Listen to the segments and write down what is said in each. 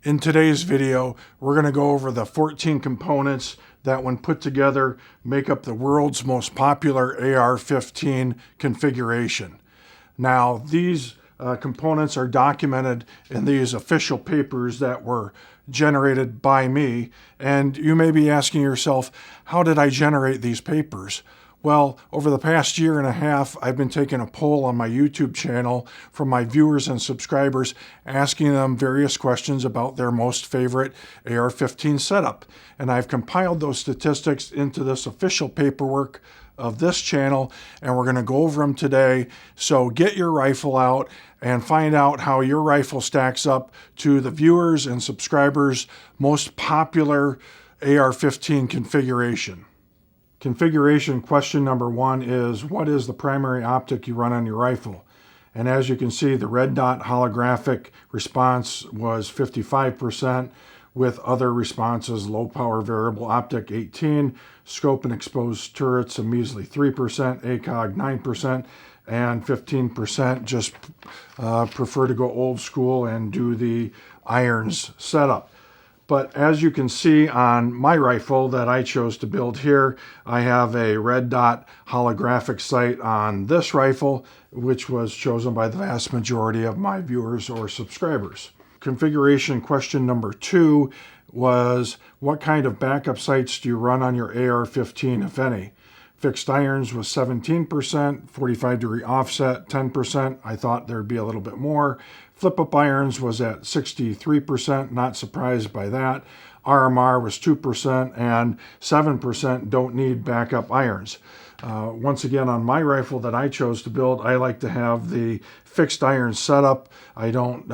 In today's video, we're going to go over the 14 components that, when put together, make up the world's most popular AR-15 configuration. Now, these components are documented in these official papers that were generated by me, and you may be asking yourself, how did I generate these papers? Well, over the past year and a half, I've been taking a poll on my YouTube channel from my viewers and subscribers, asking them various questions about their most favorite AR-15 setup. And I've compiled those statistics into this official paperwork of this channel, and we're going to go over them today. So get your rifle out and find out how your rifle stacks up to the viewers and subscribers' most popular AR-15 configuration. Configuration question number one is, what is the primary optic you run on your rifle? And as you can see, the red dot holographic response was 55%, with other responses: low power variable optic 18%, scope and exposed turrets a measly 3%, ACOG 9%, and 15% just prefer to go old school and do the irons setup. But as you can see on my rifle that I chose to build here, I have a red dot holographic sight on this rifle, which was chosen by the vast majority of my viewers or subscribers. Configuration question number two was, what kind of backup sights do you run on your AR-15, if any? Fixed irons was 17%, 45-degree offset 10%. I thought there'd be a little bit more. Flip-up irons was at 63%, not surprised by that. RMR was 2%, and 7% don't need backup irons. Once again, on my rifle that I chose to build, I like to have the fixed iron setup. I don't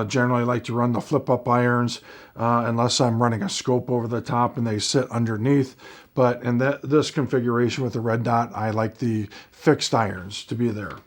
generally like to run the flip-up irons unless I'm running a scope over the top and they sit underneath. But in this configuration with the red dot, I like the fixed irons to be there.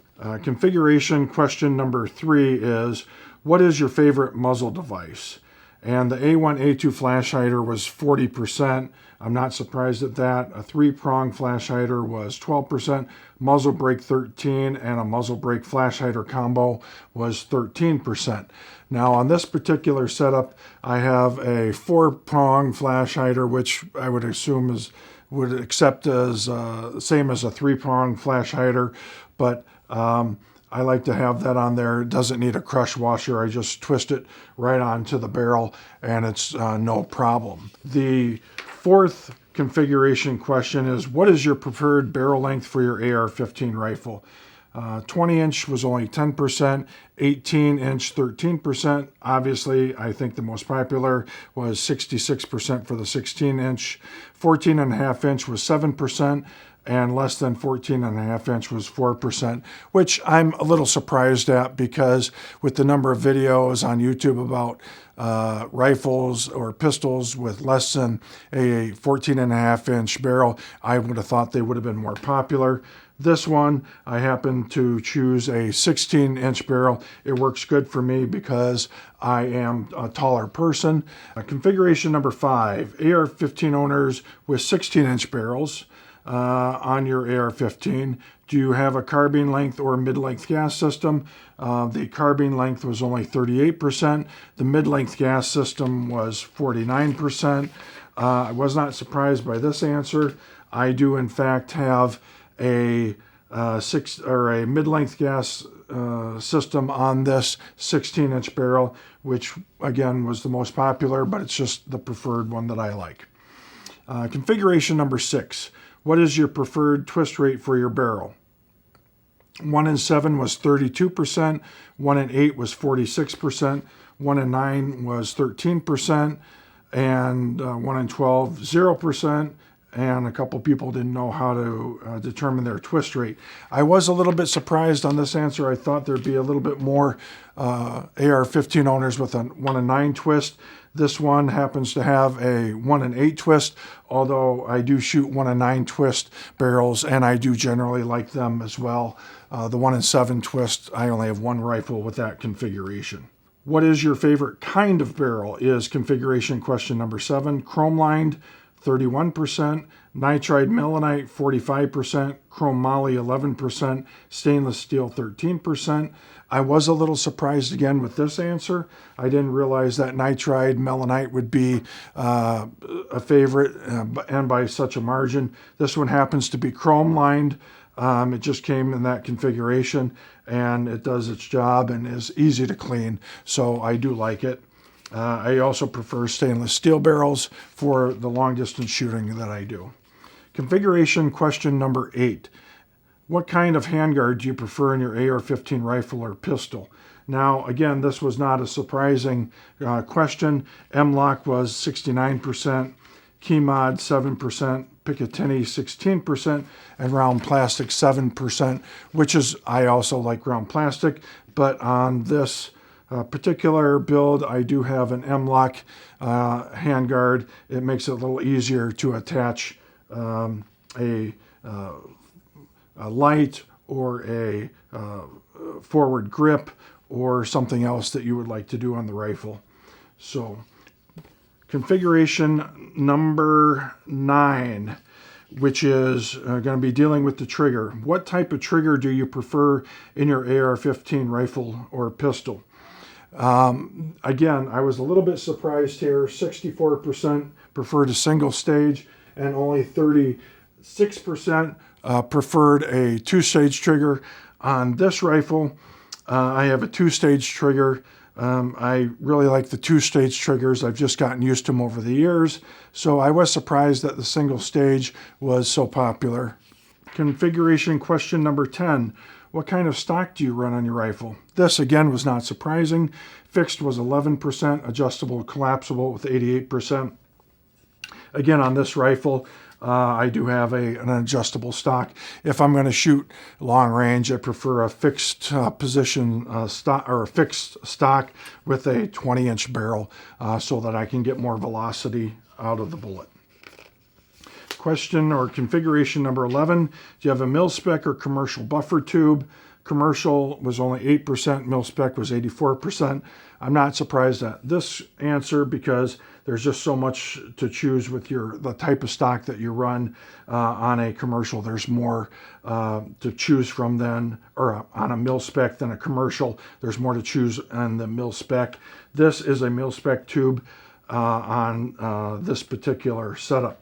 Configuration question number three is, what is your favorite muzzle device? And the A1, A2 flash hider was 40%. I'm not surprised at that. A three-prong flash hider was 12%, muzzle brake 13%, and a muzzle brake flash hider combo was 13%. Now on this particular setup, I have a four-prong flash hider, which I would assume would accept as same as a three-prong flash hider, but I like to have that on there. It doesn't need a crush washer. I just twist it right onto the barrel and it's no problem. The fourth configuration question is, what is your preferred barrel length for your AR-15 rifle? 20-inch was only 10%, 18-inch 13%. Obviously, I think the most popular was 66% for the 16-inch. 14.5-inch was 7%. And less than 14.5-inch was 4%, which I'm a little surprised at, because with the number of videos on YouTube about rifles or pistols with less than a 14.5-inch barrel, I would have thought they would have been more popular. This one, I happen to choose a 16-inch barrel. It works good for me because I am a taller person. Configuration number five, AR-15 owners with 16-inch barrels. On your AR-15, do you have a carbine length or mid-length gas system? The carbine length was only 38%. The mid-length gas system was 49%. I was not surprised by this answer. I do in fact have a mid-length gas system on this 16-inch barrel, which again was the most popular, but it's just the preferred one that I like. Configuration number six. What is your preferred twist rate for your barrel? 1 in 7 was 32%, 1 in 8 was 46%, 1 in 9 was 13%, and 1 in 12, 0%, and a couple people didn't know how to determine their twist rate. I was a little bit surprised on this answer. I thought there'd be a little bit more AR-15 owners with a 1 in 9 twist. This one happens to have a 1 in 8 twist, although I do shoot 1 in 9 twist barrels, and I do generally like them as well. The 1 in 7 twist, I only have one rifle with that configuration. What is your favorite kind of barrel is configuration question number 7. Chrome lined, 31%, nitride melanite 45%, chrome moly 11%, stainless steel 13%. I was a little surprised again with this answer. I didn't realize that nitride melanite would be a favorite and by such a margin. This one happens to be chrome lined. It just came in that configuration and it does its job and is easy to clean, so I do like it. I also prefer stainless steel barrels for the long distance shooting that I do. Configuration question number 8. What kind of handguard do you prefer in your AR-15 rifle or pistol? Now, again, this was not a surprising question. M-LOK was 69%, Key-Mod 7%, Picatinny 16%, and round plastic 7%, which is, I also like round plastic, but on this particular build, I do have an M-LOK handguard. It makes it a little easier to attach a light or a forward grip or something else that you would like to do on the rifle. So configuration number 9, which is going to be dealing with the trigger. What type of trigger do you prefer in your AR-15 rifle or pistol? Again, I was a little bit surprised here. 64% preferred a single stage and only 36% preferred a 2-stage trigger. On this rifle, I have a 2-stage trigger. I really like the 2-stage triggers. I've just gotten used to them over the years. So I was surprised that the single stage was so popular. Configuration question number 10. What kind of stock do you run on your rifle? This, again, was not surprising. Fixed was 11%, adjustable collapsible with 88%. Again, on this rifle, I do have an adjustable stock. If I'm going to shoot long range, I prefer a fixed position stock or a fixed stock with a 20-inch barrel so that I can get more velocity out of the bullet. Question or configuration number 11. Do you have a mil-spec or commercial buffer tube? Commercial was only 8%, mil-spec was 84%. I'm not surprised at this answer because there's just so much to choose with the type of stock that you run on a commercial. There's more to choose from than, or on a mil-spec than a commercial. There's more to choose on the mil-spec. This is a mil-spec tube on this particular setup.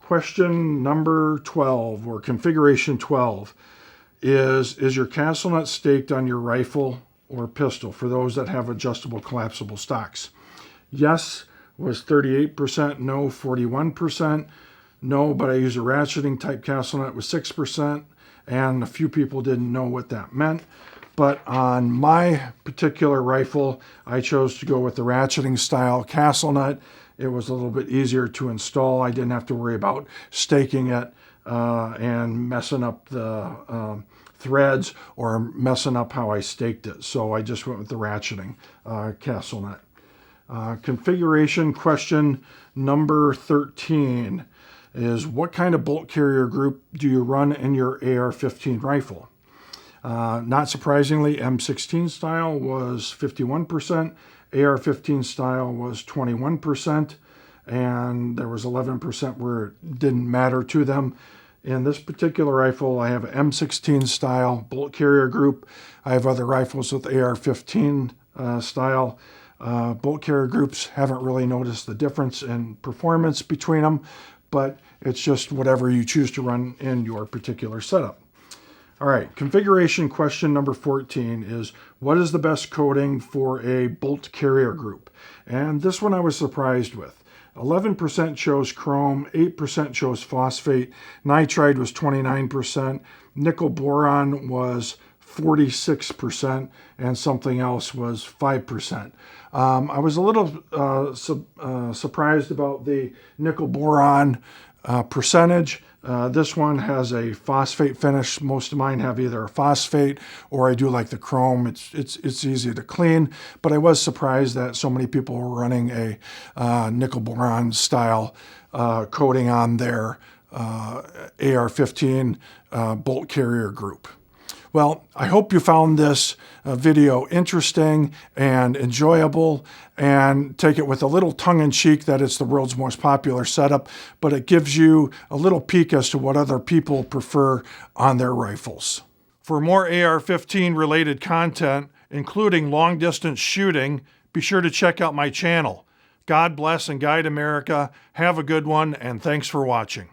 Question number 12, or configuration 12, is your castle nut staked on your rifle or pistol for those that have adjustable collapsible stocks? Yes was 38%, no 41%, no, but I use a ratcheting type castle nut was 6%, and a few people didn't know what that meant. But on my particular rifle, I chose to go with the ratcheting style castle nut. It was a little bit easier to install. I didn't have to worry about staking it and messing up the threads or messing up how I staked it. So I just went with the ratcheting castle nut. Configuration question number 13 is what kind of bolt carrier group do you run in your AR-15 rifle? Not surprisingly, M16 style was 51%. AR-15 style was 21%, and there was 11% where it didn't matter to them. In this particular rifle, I have an M16 style bolt carrier group. I have other rifles with AR-15 style bolt carrier groups. Haven't really noticed the difference in performance between them, but it's just whatever you choose to run in your particular setup. All right, configuration question number 14 is, what is the best coating for a bolt carrier group? And this one I was surprised with. 11% chose chrome, 8% chose phosphate, nitride was 29%, nickel boron was 46%, and something else was 5%. I was a little surprised about the nickel boron percentage. This one has a phosphate finish. Most of mine have either a phosphate or I do like the chrome. It's easy to clean, but I was surprised that so many people were running a nickel boron style coating on their AR-15 bolt carrier group. Well, I hope you found this video interesting and enjoyable, and take it with a little tongue-in-cheek that it's the world's most popular setup, but it gives you a little peek as to what other people prefer on their rifles. For more AR-15 related content, including long-distance shooting, be sure to check out my channel. God bless and guide America. Have a good one, and thanks for watching.